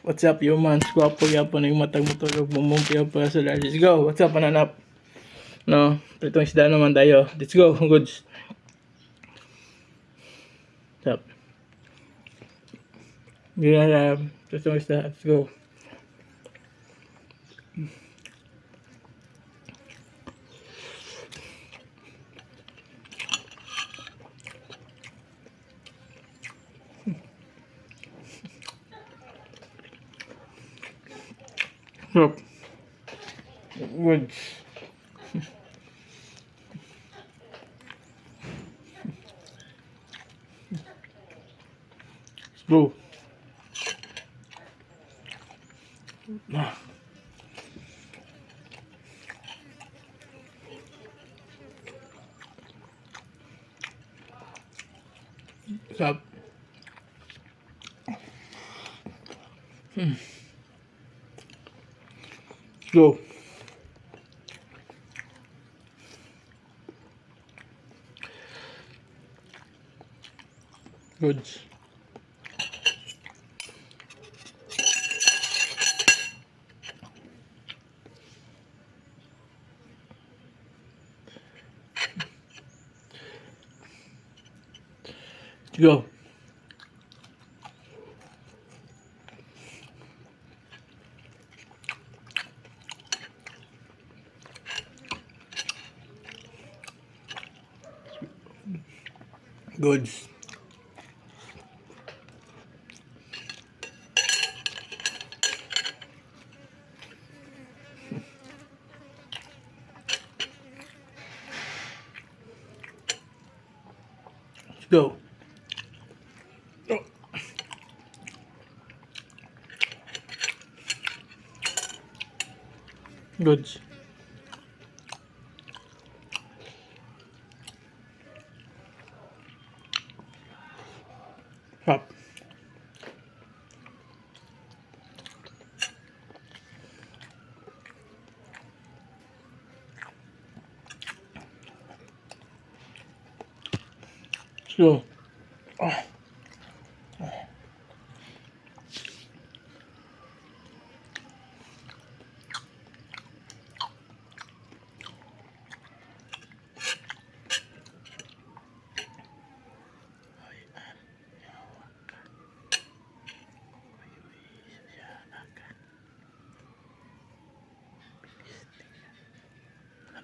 What's up, humans? Gwapo yapon yung matag mo tulog. Mumumpiyaw pa sa Let's go. What's up, pananap? No, pritong isda naman tayo. Let's go, goods. What's up? Ginarap. Pritong isda. Let's go. What's up? Goods. Let's go. What's up? Let's go. Goods. Let's go. Goods. Let's go. Oh. Goods. Up. Let's go. Oh.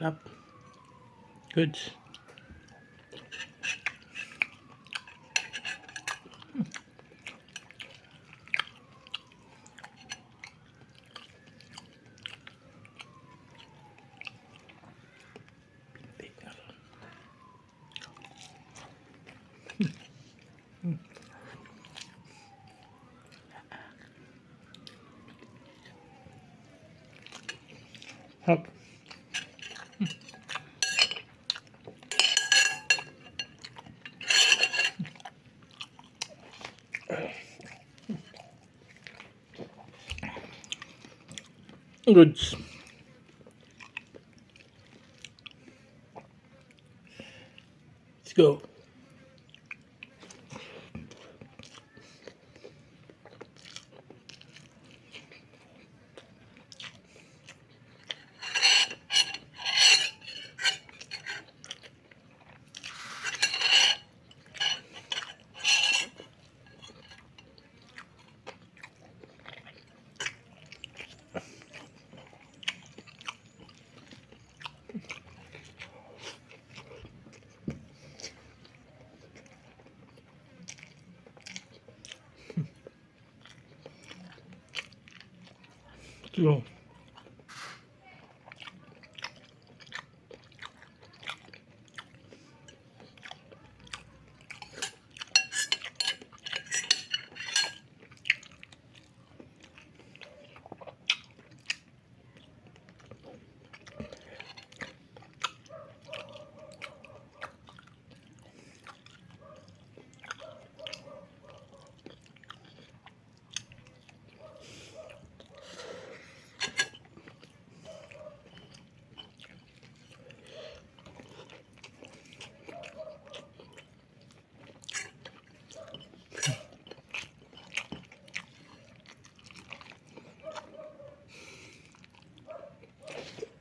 Up. Goods. Up. Goods. Let's go. Let's go.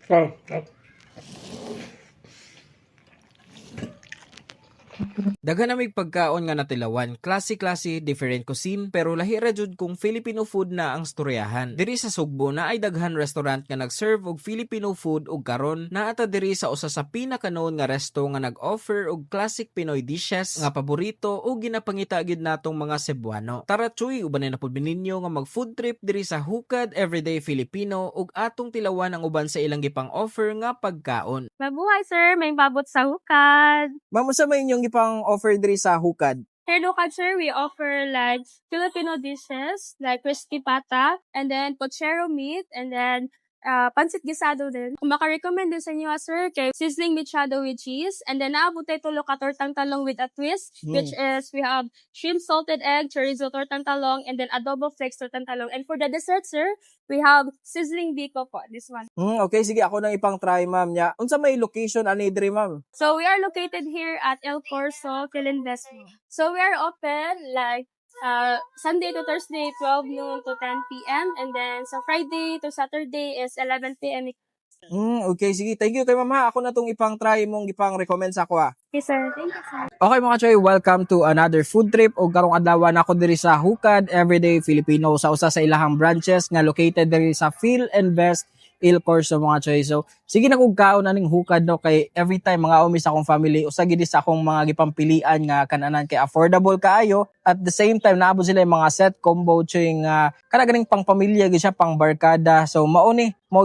So, Daghan na may pagkaon nga natilawan, klase-klase, different cuisine, pero lahi ra jud kung Filipino food na ang storyahan. Diri sa Sugbo na ay daghan restaurant nga nag-serve og Filipino food ug karon naata diri sa usa sa pinaka-known nga resto nga nag-offer og classic Pinoy dishes nga paborito o ginapangita gid natong mga Cebuano. Tara chuy, uban na pud ninyo nga mag food trip diri sa Hukad Everyday Filipino ug atong tilawan ang uban sa ilang gipang offer nga pagkaon. Mabuhay, sir. May babot sa hukad. Ma'am, sa may inyong gipang offer diri sa Hukad? Here, hukad, sir, we offer like Filipino dishes, like crispy pata, and then pochero meat, and then pancit gisado din. Kung makarecommend din sa inyo, sir, kay sizzling mechado with cheese, and then naabot tayo tulo ka tortang talong with a twist, which is we have shrimp salted egg, chorizo tortang talong, and then adobo flakes tortang talong. And for the dessert, sir, we have sizzling biko po, this one. Okay, sige, ako nang ipang try, ma'am. Nya, unsa may location ani diri, ma'am? So we are located here at El Corso, Philinvestment. So we are open like Sunday to Thursday, 12 noon to 10 p.m. And then sa Friday to Saturday is 11 p.m. Okay, sige. Thank you kay ma'am ha. Ako na tong ipang try mong ipang recommend sa ako ha. Okay, sir. Thank you, sir. Okay mga choy, welcome to another food trip o karong adlaw na ako diri sa Hukad Everyday Filipino sa usa sa ilahang branches nga located diri sa Phil Invest Il Corso mga choy. So sige na kog kaon aning hukad no kay every time mga umi sa akong family usa gid sa akong mga gipampilian nga kananan kay affordable kaayo at the same time naabot sila yung mga set combo choy nga kana ganing pang pamilya gid siya pang barkada. So mao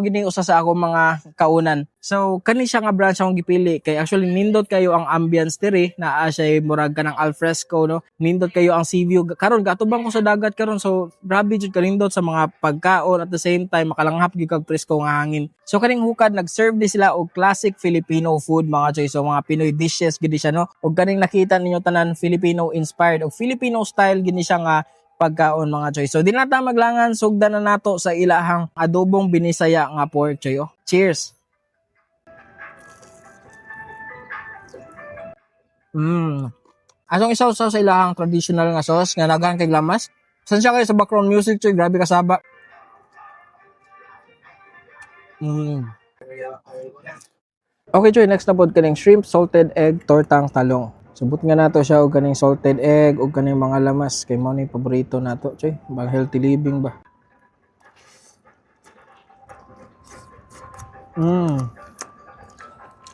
gini usa sa akong mga kaunan. So kani siya nga branch akong gipili kay actually nindot kayo ang ambience diri naa siya murag kanang alfresco no. Nindot kayo ang sea view karon gatubang ko sa dagat karon so grabe jud kanindot sa mga pagkaon at the same time makalanghap gyud kag presko nga hangin. So kaning hukad nag-serve di sila og classic Filipino food mga choy so mga Pinoy dishes gid siya no. Og kaning nakita ninyo tanan Filipino inspired og Filipino style gid siya nga pagkaon mga choy. So di na ta maglangan sugdan na nato sa ilahang adobong binisaya nga pork choy. Oh. Cheers. Asong isaw-saw sa ilahang traditional nga sauce nga naghan kay lamas. San siya kayo sa background music choy, grabe kasaba. Okay choy, next na pod kaning shrimp salted egg tortang talong. Subot nga nato siya og kaning salted egg og kaning mga lamas kay mao ni paborito nato choy, bang healthy living ba.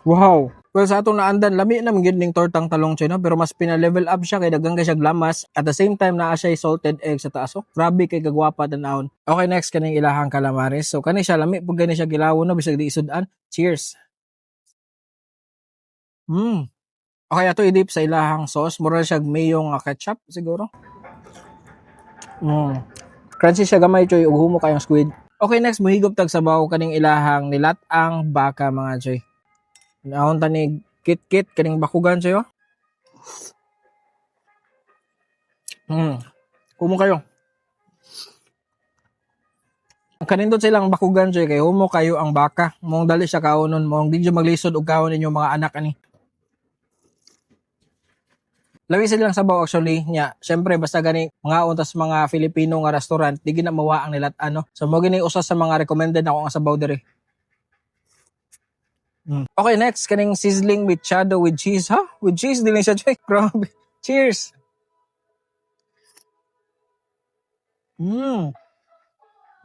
Wow. Well, sa atong naandan, lami na gid ning tortang talong choy no, pero mas pina-level up siya kay daghang siya glamas at the same time naa siya salted egg sa taas. Oh, grabe kay kagwapa tan-awon. Okay, next kaning ilahang calamares. So kani siya lami pug gani siya gilawon no bisag di isud-an. Cheers. Okay, ato i-dip sa ilahang sauce. Mura siya mayo nga ketchup siguro. Crunchy siya gamay choy ug humo kayong squid. Okay, next muhigop tag sabaw kaning ilahang nilat-ang baka mga choy. Naon tani kit-kit kaning bakugan choy. Humo kayo. Kanindot silang bakugan choy kay humo kayo ang baka. Mong dali siya kaonon mong di maglisod og kaon ninyo mga anak ani. Lawi silang sabaw actually nya. Syempre basta gani mga untas mga Filipino nga restaurant di gina mawa ang nilat-an no. So mo gini usa sa mga recommended ako nga sabaw diri. Okay, next kaning sizzling mechado with cheese ha. With cheese dili siya choy. Grabe. Cheers.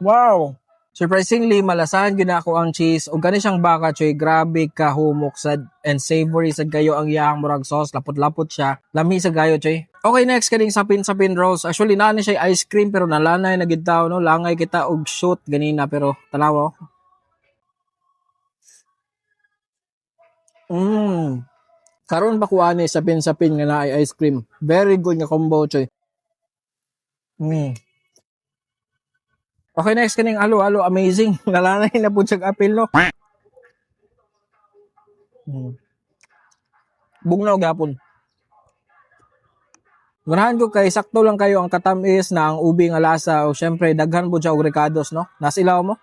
Wow. Surprisingly, malasahan gyud ako ang cheese ug kani siyang baka choy, grabe ka humok sad and savory sad kayo ang iyang murag sauce, lapot-lapot siya. Lami sa gayo choy. Okay, next kaning sapin-sapin rolls. Actually naa ni siya ice cream pero nalanay na gid taw no. Langay kita og shoot ganina pero tanaw. Karon pa kuani sapin-sapin nga naay ice cream. Very good nga combo choy. Okay, next kaning alo-alo amazing. Nalanay na pud siya apil no. Bugnaw gyapon. Ganahan ko kay sakto lang kayo ang katamis na ang ubi nga lasa o syempre daghan pud siya og ricados no. Nasilaw mo?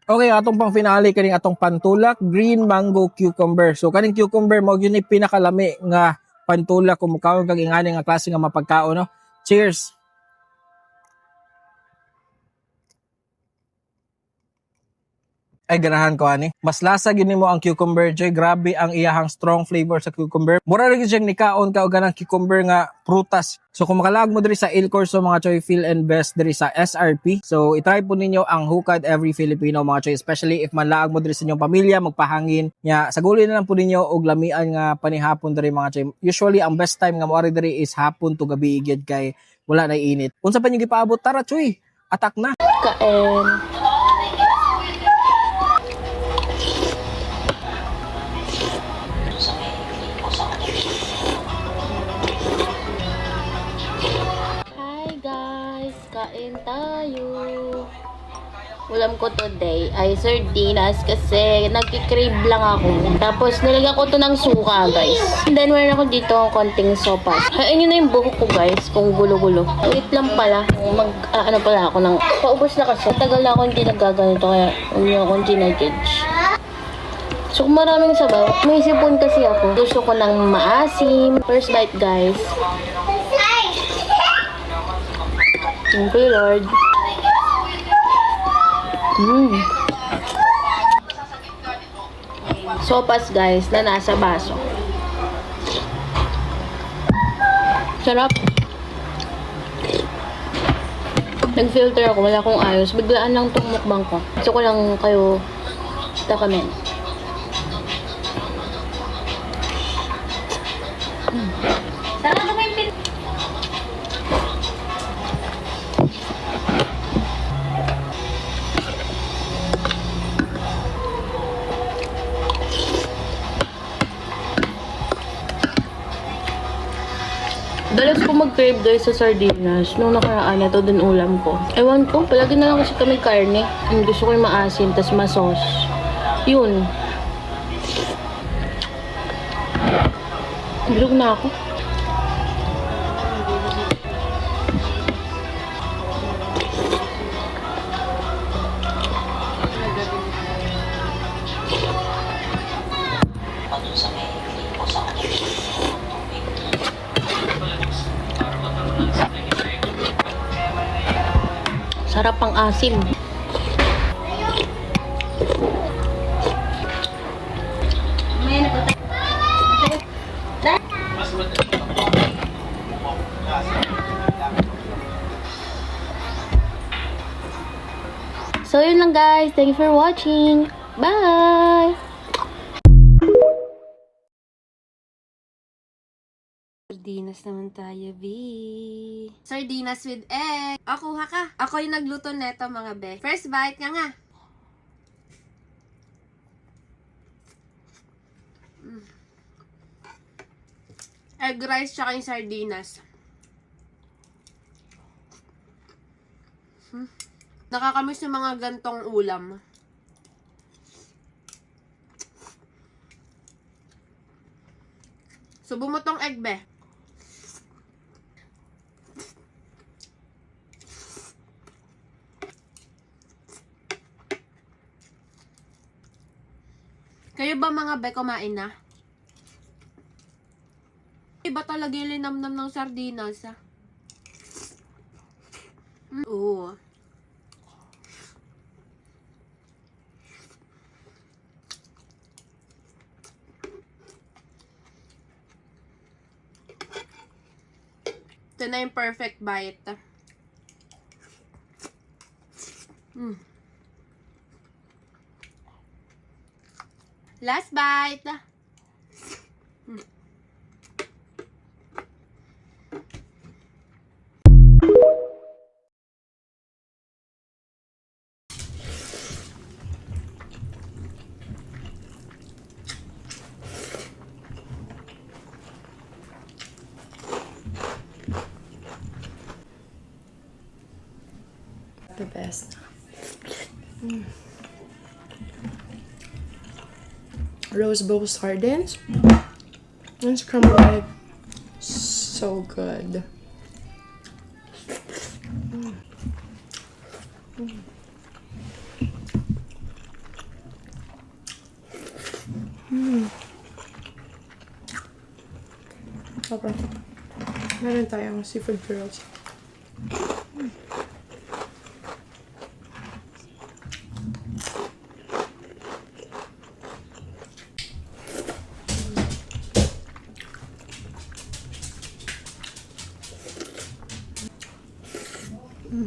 Okay, atong pang finale kaning atong pantulak, green mango cucumber. So kaning cucumber mo gyud ni pinakalami nga pantulak kung mukaon kag ingani nga klase nga mapagkaon no. Cheers. Ay ganahan ko ani. Mas lasa gyud nimo ang cucumber joy. Grabe ang iyahang strong flavor sa cucumber. Mura ra gyud siyang nikaon ka og ganang cucumber nga prutas. So kung makalaag mo diri sa Il Corso mga choy, feel and best diri sa SRP. So i-try po ninyo ang Hukad Every Filipino mga choy, especially if manlaag mo diri sa inyong pamilya magpahangin. Nya saguli na lang po ninyo og lamian nga panihapon diri mga choy. Usually ang best time nga moari diri is hapon to gabi gyud kay wala na init. Unsa pa nyo gipaabot, tara choy. Atak na. Kain. Hi guys, kain tayo. Ulam ko today ay sardinas kasi nagki-crave lang ako. Tapos nilagyan ko to ng suka guys. And then meron ako dito ang konting sopas. Hain yun na yung buhok ko guys kung gulo-gulo. Wait lang pala. Ano pala ako ng paubos na kasi. Tagal na ako hindi nagaganito kaya hindi ako ginagage. So kung maraming sabaw, may sipon kasi ako. Gusto ko ng maasim. First bite guys. Thank you Lord. Sopas guys na nasa baso. Sarap. Nag-filter ako, wala akong ayos. Biglaan lang itong mukbang ko. Gusto ko lang kayo takamin. Sarap naman yung dalas ko mag-crave guys sa sardinas. Nung nakaraan ito din ulam ko. Ewan ko, palagi na lang kasi kami karne. Gusto ko yung maasim, tas masos. Yun. Bilog na ako. Sarap ang asim. So yun lang guys. Thank you for watching. Bye! Sardinas naman tayo, B. Sardinas with egg. Ako, ka. Ako yung nagluto neto, mga be. First bite ka nga. Egg rice tsaka yung sardinas. Nakakamiss yung mga gantong ulam. Subo mo tong egg, be. Kayo ba mga be kumain na? Iba talaga yung linamnam ng sardinas, ha? Oo. Ito na yung perfect bite. Last bite. The best. Rose bowl sardines and scrambled egg. So good. Okay. Meron tayong seafood curls. Ito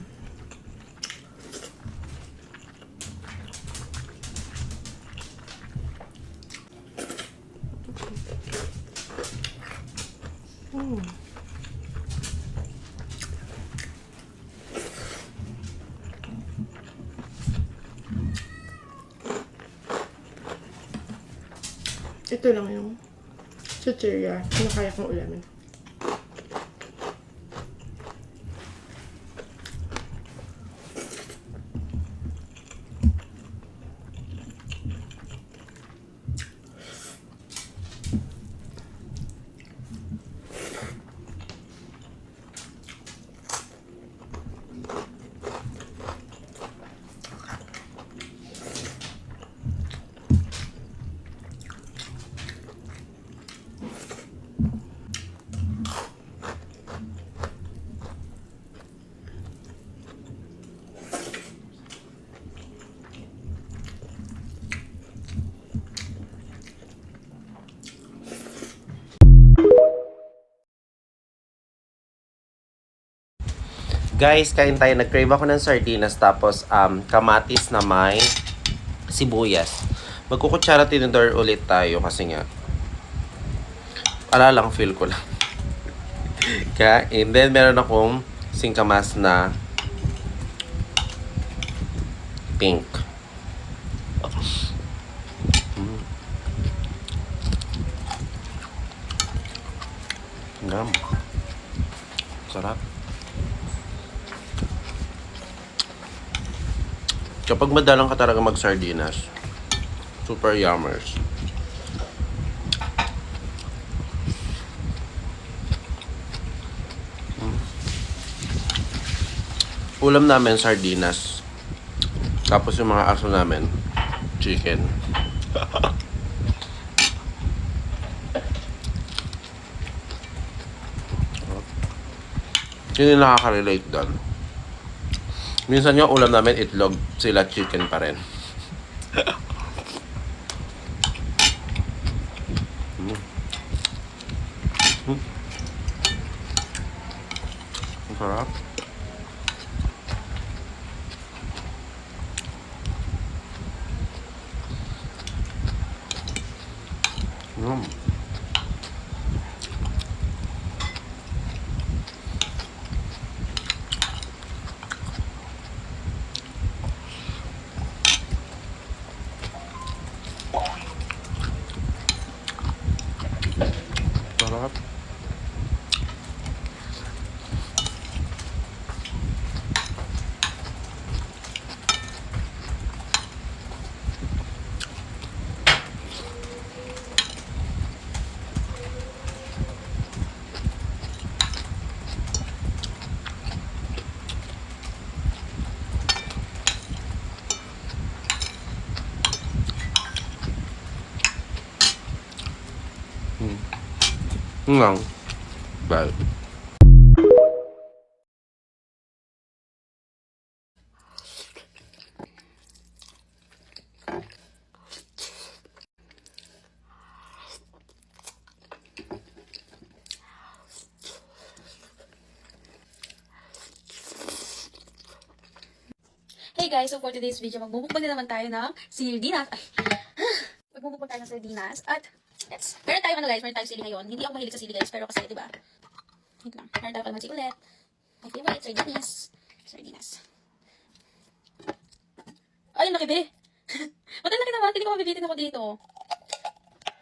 lang yung chichirya na kaya kong ulamin. Guys, kain tayo. Nag-crave ako ng sardinas tapos kamatis na may sibuyas. Magkukutsara tinidor ulit tayo kasi nga ala lang feel ko lang. And then meron akong singkamas na pink. Ngam. Sarap. Kapag madalang ka talaga mag-sardinas, super yummers. Ulam namin, sardinas. Tapos yung mga aso namin, chicken. Yun yung nakaka-relate doon. Minsan yung ulam namin, itlog, sila chicken pa rin. Ang sarap. Sarap. Lang. Bye. Hey guys, so for today's video, magbubukbang na naman tayo ng sardinas. Magbubukbang tayo ng sardinas. At, meron tayong meron tayong sili ngayon. Hindi ako mahilig sa sili guys, pero kasi, diba? Wait lang. Meron tayong kalamansi ulit. My favorite, sardinas. Ay, nakibi! Madal laki naman, hindi ko mabibitin ako dito.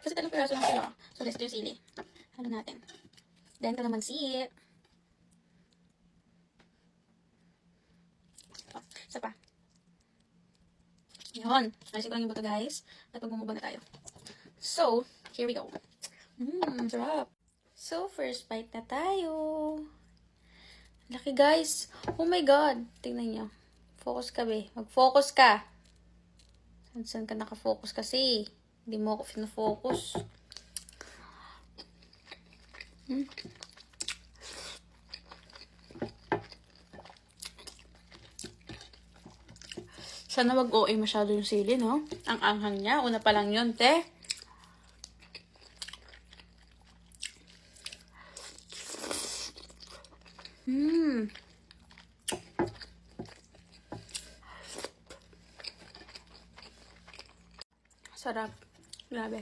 Kasi 3 piraso lang sila. So, let's do sili. Halo natin. Then, kalamansi. Oh, isa pa. Yun. Ayusin ko lang yung buto guys. At magmumubang na tayo. So, here we go. Sarap. So, first bite na tayo. Laki guys. Oh my God. Tingnan nyo. Focus ka be. Mag-focus ka. Saan ka nakafocus kasi? Hindi mo ako fina-focus. Sana wag OA masyado yung sili, no? Ang anghang niya. Una pa lang yun, te. Sarap. Grabe.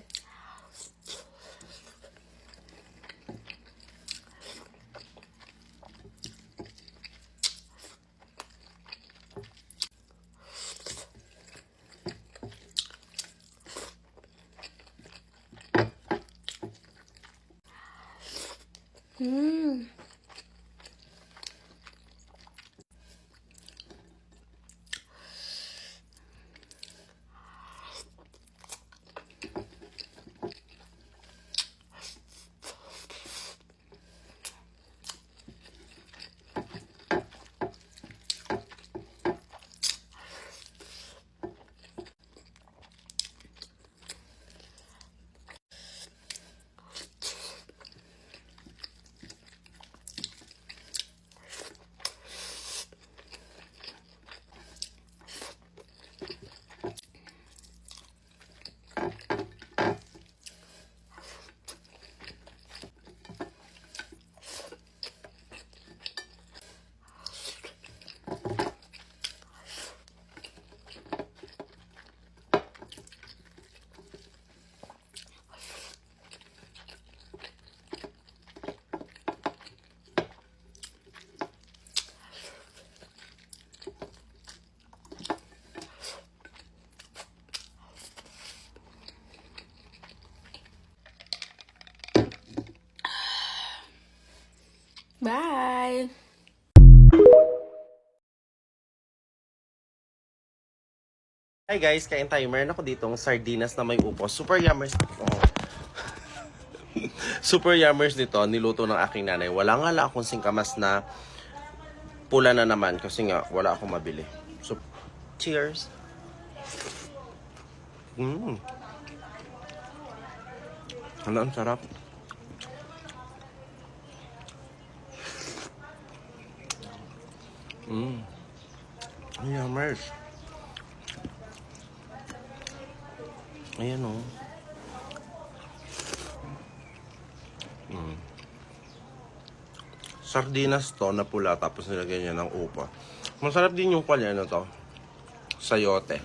Mmm. Bye! Hi guys, kain tayo. Meron ako ditong sardinas na may upo. Super yummers. Oh. Super yummers nito. Niluto ng aking nanay. Wala nga lang akong singkamas na pula na naman kasi nga wala akong mabili. So, cheers! Ano, ang sarap. Yummers. Ayan o. Sardinas to na pula tapos nilagyan niya ng upa. Masarap din yung kwalya na to. Sayote.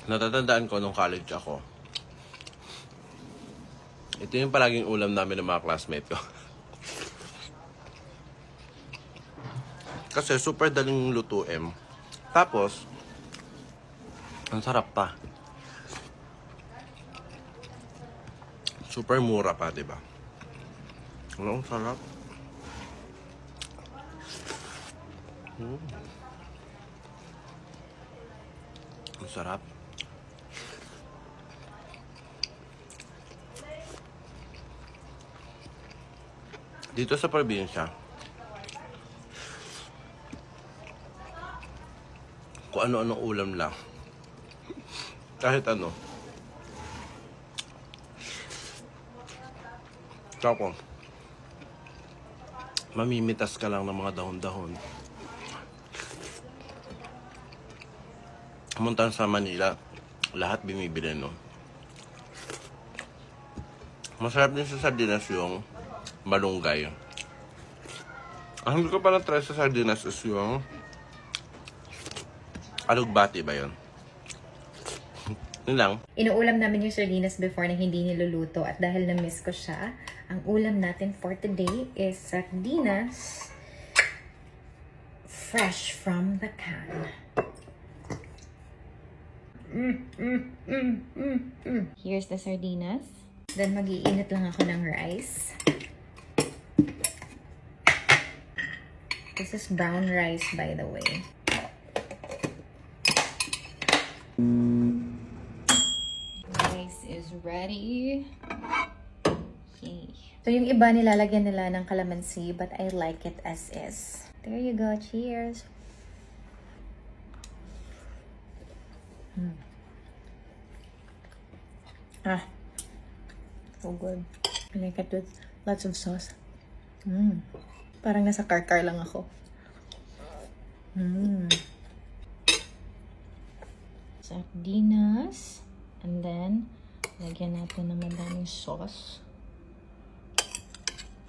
Natatandaan ko nung college ako. Ito yung palaging ulam namin ng mga classmate ko. Kasi super daling lutuin. Tapos, ang sarap pa. Super mura pa, diba? Ano, ang sarap. Ang sarap. Dito sa probinsya, kung ano-ano ulam lang. Kahit ano. Tapos, mamimitas ka lang ng mga dahon-dahon. Pumunta sa Manila, lahat bumibili, no? Masarap din sa sardinas yung malunggay. Ang hindi ko pa na-try sa sardinas is yung alugbati ba yun? Yun lang. Inuulam namin yung sardinas before na hindi niluluto at dahil na-miss ko siya, ang ulam natin for today is sardinas fresh from the can. Here's the sardinas. Then mag-iinit lang ako ng rice. This is brown rice, by the way. Rice is ready. Yay. So yung iba nilalagyan nila ng calamansi, but I like it as is. There you go. Cheers. Ah, so good. I like it with lots of sauce. Parang nasa car lang ako. Sardinas. And then, lagyan natin ng madaming sauce.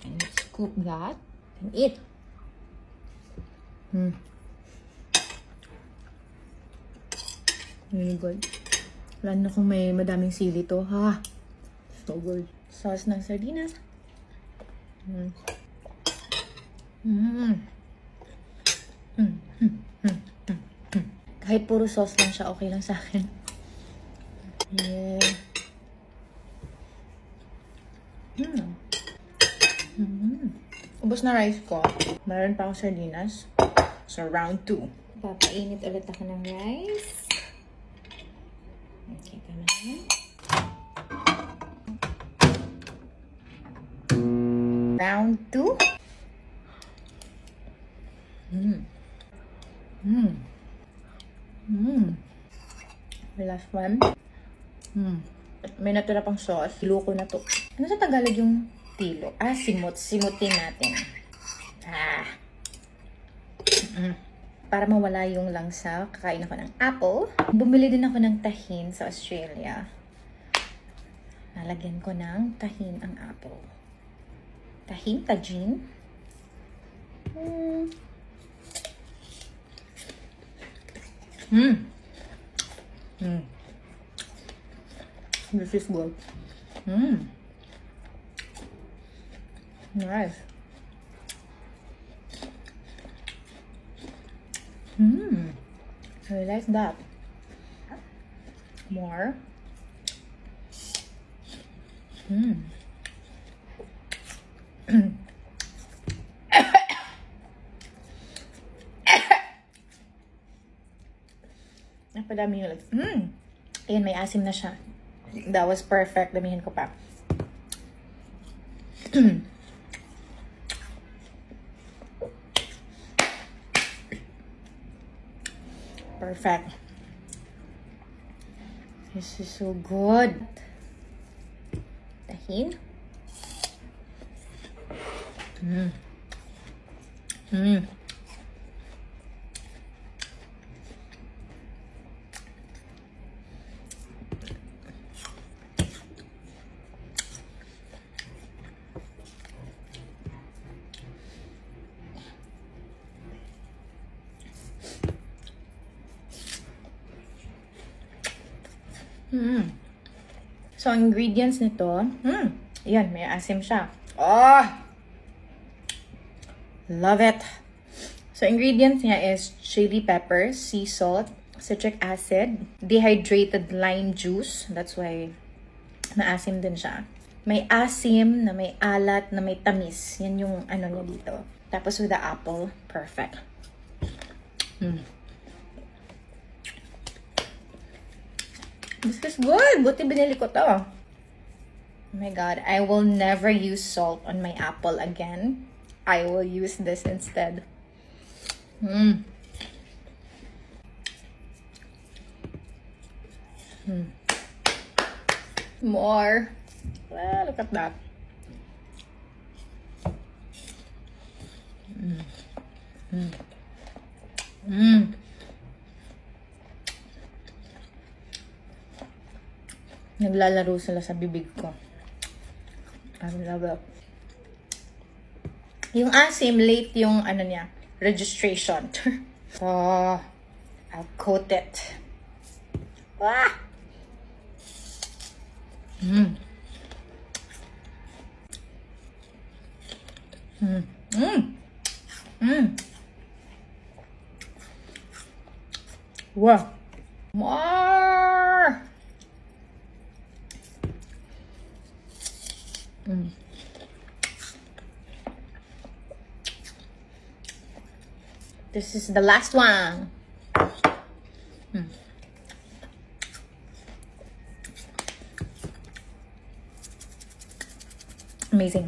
And scoop that. And eat. Really good. Lalo na kung may madaming sili to, ha? So good. Sauce ng sardinas. Kahit puro sauce lang siya, okay lang sa akin. Yeah. Ubus na rice ko. Meron pa akong sardinas. So, round 2. Papainit ulit ako ng rice. Okay, tama na. Round 2. The last one. May natira pang sauce. Tilo ko na to. Ano sa Tagalog yung tilo? Simot. Simutin natin. Para mawala yung langsa, kakain ako ng apple. Bumili din ako ng tahin sa Australia. Lalagyan ko ng tahin ang apple. Tahin, tajin. This is good. Nice. I like that. More. Napadami yung Ayan, may asim na siya. That was perfect. Damihan ko pa. Perfect. This is so good. Tahin. So, ang ingredients nito, yan, may asim siya. Love it. So, ingredients niya is chili pepper, sea salt, citric acid, dehydrated lime juice. That's why maasim din siya. May asim, na may alat, na may tamis. Yan yung ano niya dito. Tapos with the apple, perfect. This is good. Buti binili ko to. Oh my God. I will never use salt on my apple again. I will use this instead. More. Well, look at that. Naglalaro sila sa bibig ko. I love it. Yung asim, late yung ano niya, registration. So, I'll coat it. Wow. More. This is the last one. Amazing.